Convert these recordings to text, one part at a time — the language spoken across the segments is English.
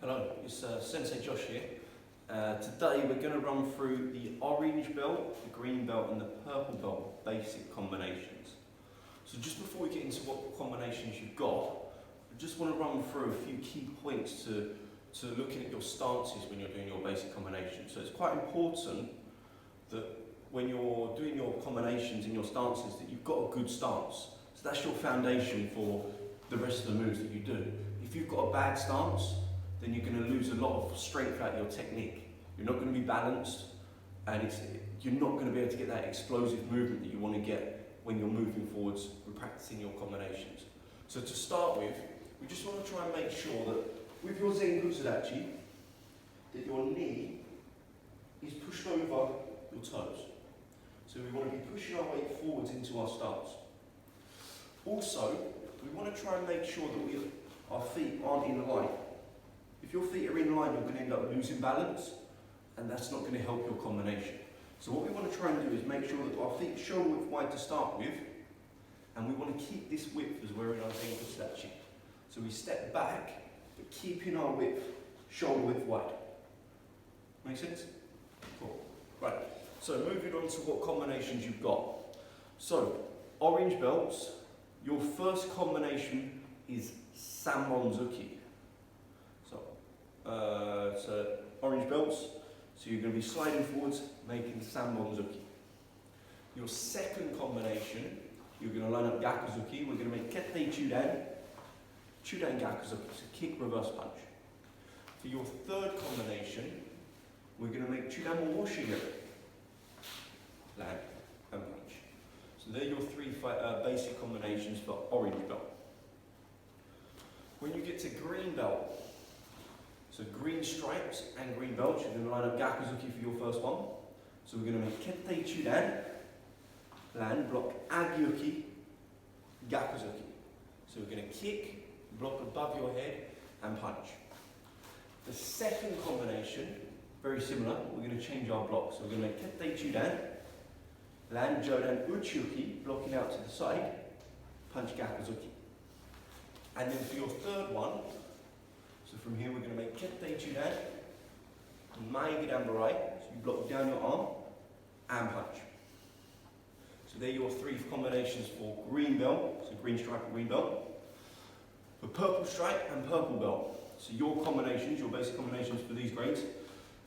Hello, it's Sensei Josh here. Today we're going to run through the orange belt, the green belt and the purple belt basic combinations. So just before we get into what combinations you've got, I just want to run through a few key points to looking at your stances when you're doing your basic combinations. So it's quite important that when you're doing your combinations and your stances that you've got a good stance. So that's your foundation for the rest of the moves that you do. If you've got a bad stance, then you're going to lose a lot of strength out of your technique. You're not going to be balanced, and you're not going to be able to get that explosive movement that you want to get when you're moving forwards and practicing your combinations. So to start with, we just want to try and make sure that with your Zen Kutsadachi, that your knee is pushed over your toes. So we want to be pushing our weight forwards into our stance. Also, we want to try and make sure that our feet aren't in line. If your feet are in line, you're going to end up losing balance, and that's not going to help your combination. So what we want to try and do is make sure that our feet are shoulder width wide to start with, and we want to keep this width as we're in our Zen Kutsadachi. So we step back, but keeping our width shoulder width wide. Make sense? Cool. Right, so moving on to what combinations you've got. So, orange belts, your first combination is Sammonzuki. So orange belts, so you're going to be sliding forwards, making Sammonzuki. Your second combination, you're going to line up Gakuzuki. We're going to make Kette Chudan, Chudan Gakuzuki, so kick, reverse punch. For your third combination, we're going to make Chudan Mowoshigiri, land and punch. So they're your three basic combinations for orange belt. When you get to green belt, so green stripes and green belts, you're going to line up Gakuzuki for your first one. So we're going to make Kette Chudan, land, block Agyuki, Gakuzuki. So we're going to kick, block above your head and punch. The second combination, very similar, we're going to change our blocks. So we're going to make Kette Chudan, land, Jodan Uchuki, blocking out to the side, punch Gakuzuki. And then for your third one, so from here we're going to make Kette Chudan, Maegidan Barai, so you block down your arm and punch. So they're your three combinations for green belt, so green stripe and green belt. For purple stripe and purple belt, so your combinations, your basic combinations for these grades.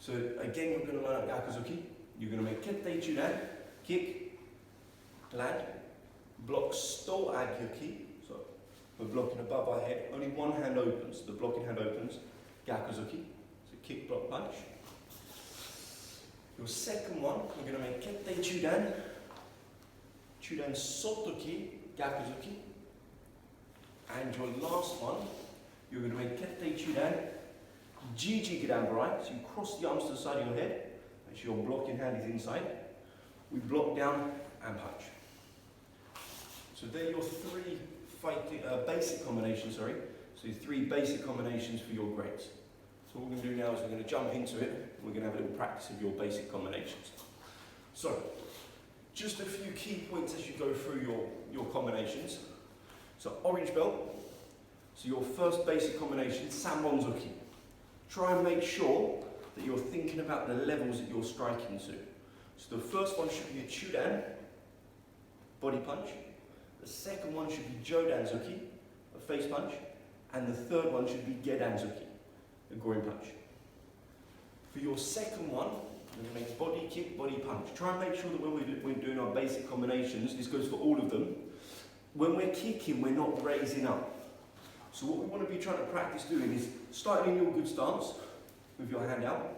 So again you're going to line up Gakuzuki, you're going to make Kette Chudan, kick, land, block Sto Agyuki, so we're blocking above our head, only one hand opens, the blocking hand opens, Gakuzuki, so kick, block, punch. Your second one, we're going to make Kette Chudan, Chudan Sotoki, Gakuzuki. And your last one, you're going to make Kette Chudan, Jiji Gidan Barai, so you cross the arms to the side of your head, make sure your blocking hand is inside. We block down and punch. So they're your three basic combinations, So three basic combinations for your grades. So what we're going to do now is we're going to jump into it. We're going to have a little practice of your basic combinations. So, just a few key points as you go through your combinations. So orange belt. So your first basic combination, Sammonzuki. Try and make sure that you're thinking about the levels that you're striking to. So the first one should be a Chudan, body punch. The second one should be Jodanzuki, a face punch. And the third one should be Gedanzuki, a groin punch. For your second one, we're going to make body kick, body punch. Try and make sure that when we're doing our basic combinations, this goes for all of them, when we're kicking, we're not raising up. So what we want to be trying to practice doing is starting in your good stance with your hand out.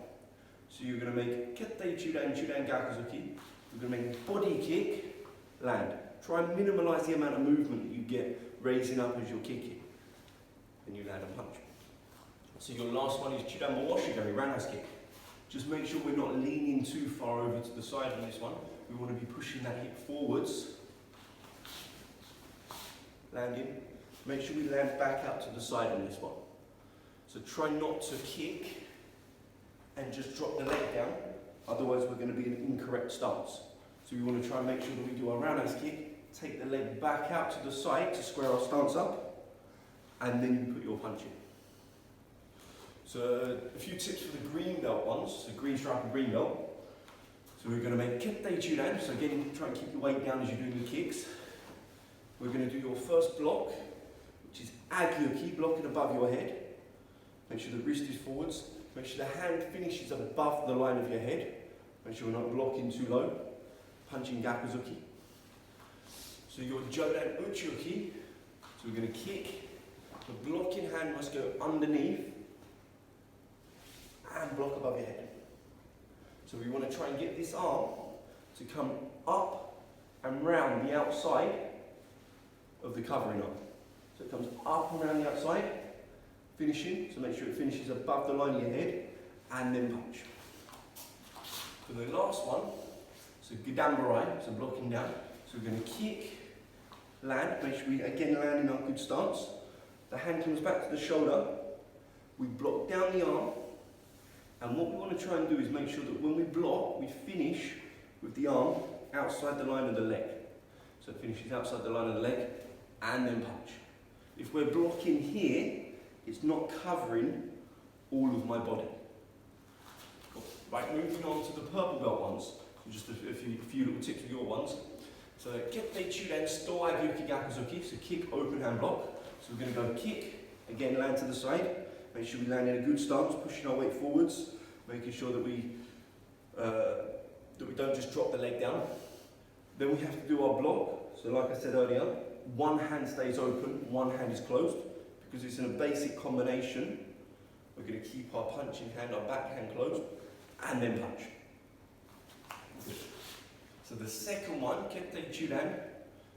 So you're going to make Kette Chudan, Chudan Gakuzuki. You're going to make body kick, land. Try and minimise the amount of movement that you get raising up as you're kicking. Then you land and punch. So your last one is Chudan Mowoshigiri, roundhouse kick. Just make sure we're not leaning too far over to the side on this one. We want to be pushing that hip forwards. Landing. Make sure we land back out to the side on this one. So try not to kick and just drop the leg down, otherwise we're going to be in an incorrect stance. So we want to try and make sure that we do our roundhouse kick, take the leg back out to the side to square our stance up, and then you put your punch in. So a few tips for the green belt ones, so green stripe and green belt. So we're going to make kete chudan, so again try and keep your weight down as you're doing your kicks. We're going to do your first block, which is agyoki, blocking above your head. Make sure the wrist is forwards, make sure the hand finishes above the line of your head. Make sure we're not blocking too low, punching gakuzuki. So your jodan uchiuki, so we're going to kick, the blocking hand must go underneath and block above your head. So we want to try and get this arm to come up and round the outside of the covering arm. So it comes up and around the outside, finishing, so make sure it finishes above the line of your head, and then punch. For the last one, so gidambarai, so blocking down. So we're going to kick, land, make sure we again land in our good stance. The hand comes back to the shoulder, we block down the arm, and what we want to try and do is make sure that when we block, we finish with the arm outside the line of the leg. So it finishes outside the line of the leg, and then punch. If we're blocking here, it's not covering all of my body. Cool. Right, moving on to the purple belt ones. So just a few little tips for your ones. So kete chudan sto agyoki gakuzuki, so kick, open hand block. So we're going to go kick, again land to the side. Make sure we land in a good stance, pushing our weight forwards, making sure that we don't just drop the leg down. Then we have to do our block. So like I said earlier, one hand stays open, one hand is closed. Because it's in a basic combination, we're going to keep our punching hand, our back hand closed, and then punch. Good. So the second one, kete chudan,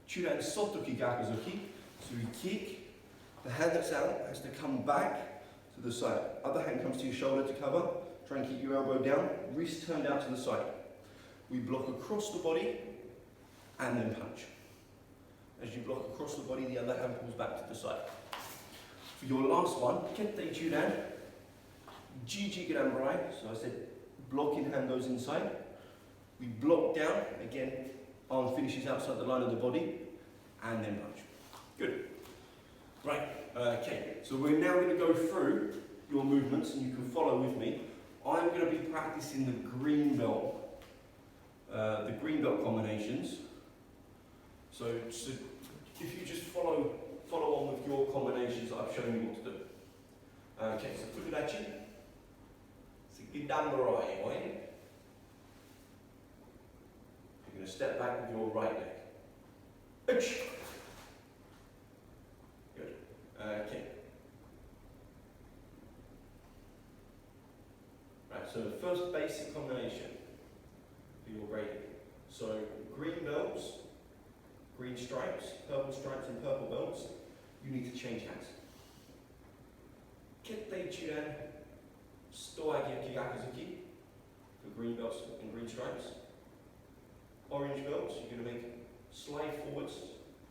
chudan sotoki gakuzuki. So we kick, the hand that's out has to come back to the side. Other hand comes to your shoulder to cover. Try and keep your elbow down, wrist turned out to the side. We block across the body, and then punch. As you block across the body, the other hand pulls back to the side. For your last one, kete chudan, jiji gidambarai, so I said blocking hand goes inside. We block down, again, arm finishes outside the line of the body, and then punch. Good. Right, okay, so we're now going to go through your movements, and you can follow with me. I'm going to be practicing the green belt combinations. So if you just follow on with your combinations that I've shown you what to do. Okay, so fukurachi. So gidambarai, right? You're going to step back with your right leg. Uch. Good. Okay. Right, so the first basic combination for your grading. So green belts, green stripes, and purple belts, you need to change hands. Kete chudan sto agyoki gakuzuki for green belts and green stripes. Orange belts, you're going to make slide forwards,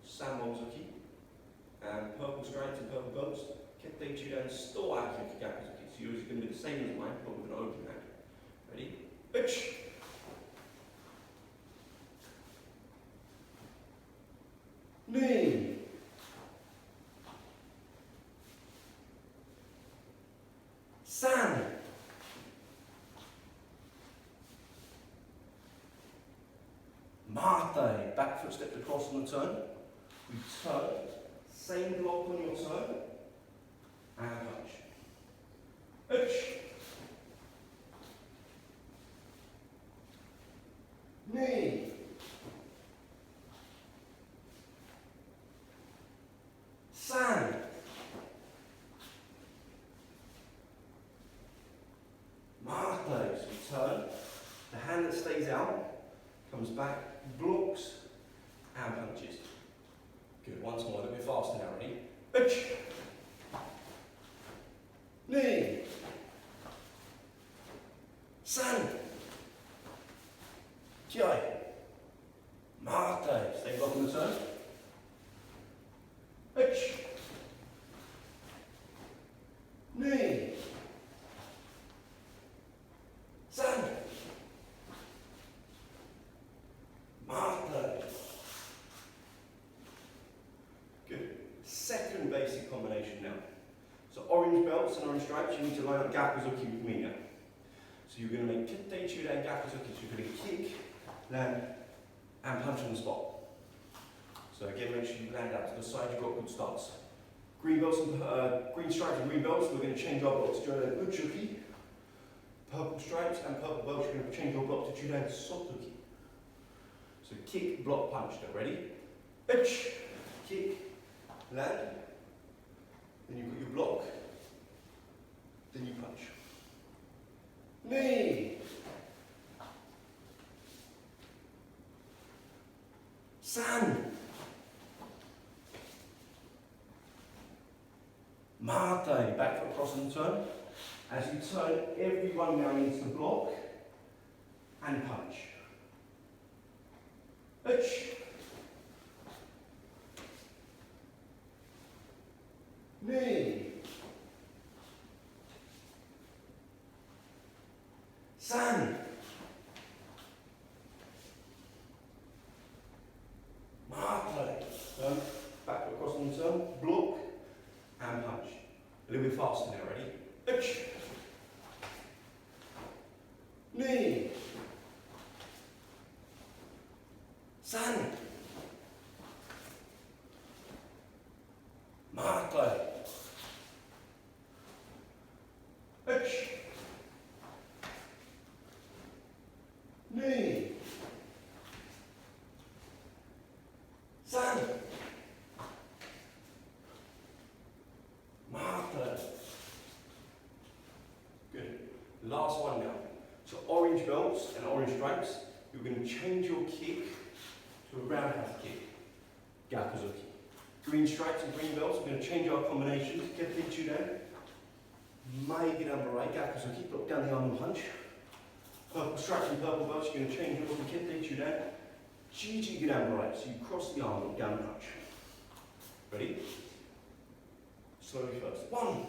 sammonzuki, and purple stripes and purple belts. Kete chudan sto agyoki gakuzuki. So yours is going to be the same as mine, but with an open hand. Ready? Uch! Knee. San. Mate. Back foot stepped across on the turn. We turn. Same block on your turn. And punch. Uch. Knee. San. Mate. So we turn. The hand that stays out comes back, blocks, and punches. Good. Once more, a little bit faster now. Ready? Uch. Knee. San. Kiai. Mate. Stay block on the turn. Uch. Knee. San. Mate. Good. Second basic combination now. So orange belt. belts and orange stripes, you need to line up Gakuzuki with me now. So you're going to make Kete Chudan Gakuzuki. So you're going to kick, land, and punch on the spot. So again, make sure you land out to the side, you've got good starts. Green belts and green stripes and green belts, we're going to change our belts to Chudan Uchuki. Purple stripes and purple belts, you're going to change your block to Chudan Sotoki. So kick, block, punch. Now ready? Uch, kick, land. Then you've got your block. Then you punch. Knee. San. Mate, back foot cross and turn. As you turn, everyone now needs to block and punch. Uch. Knee. San. Mate. Turn, back foot cross and turn, block and punch. A little bit faster now, ready? Uch. Knee. San. Mate. Uch. Knee. San. Mate. Good. Last one now. So orange belts and orange stripes, you're going to change your kick to a roundhouse kick. Gakuzuki. Green stripes and green belts, we're going to change our combination to Kete Chudan. Maigi Rambarai, Gakuzuki, block down the arm and punch. Purple stripes and purple belts, you're going to change your block to Kete Chudan. Jiji Rambarai, so you cross the arm and down and punch. Ready? Slowly first. 1.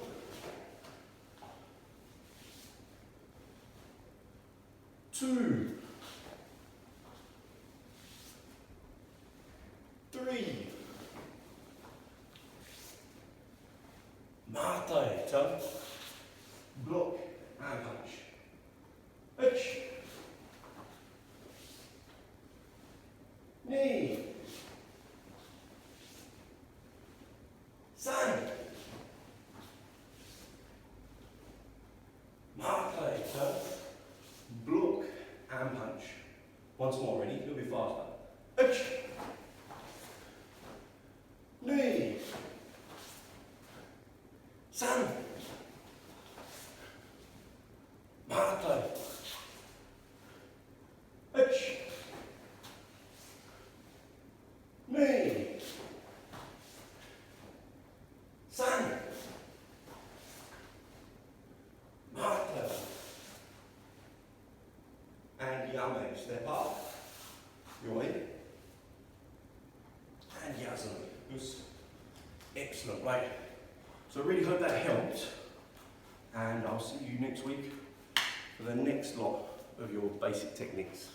2. 3. Mate, turn, block and punch. Uch. Knee. San. Mate, turn, block and punch. Once more, ready? A little bit faster. Uch. Knee. San. Mate. Uch. Knee. San. Mate. And Yame, step up. Yoi. And Yazan. Excellent, right? So I really hope that helped, and I'll see you next week for the next lot of your basic techniques.